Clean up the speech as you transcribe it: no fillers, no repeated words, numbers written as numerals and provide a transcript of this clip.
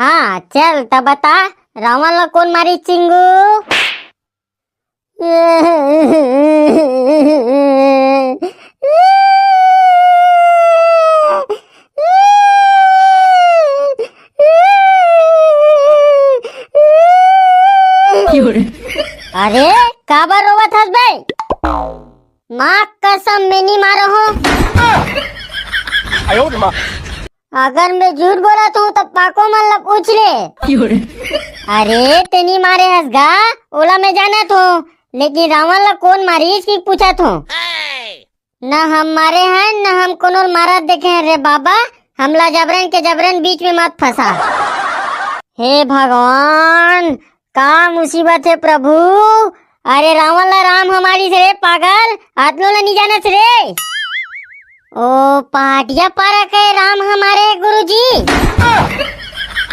हाँ चल तब बता, रावण ला कौन मारी चिंगू? अरे काबर रोवत हस बे? माँ कसम मैं नहीं मारो हूँ। अगर मैं झूठ बोला तो तब पाको मन ला पूछ ले। अरे तेनी मारे हस गा, ओला मैं जाना तो, लेकिन रावण ला कौन मारी इसकी पूछा तो। न हम मारे हैं न हम कोनो मारा देखे हैं रे बाबा, हमला जबरन के जबरन बीच में मत फंसा। हे भगवान का मुसीबत है प्रभु। अरे रावण ला राम हमारी से रे पागल, आतलो ला नहीं जाना रे। ओ पाटिया पारा के राम हमारे गुरुजी।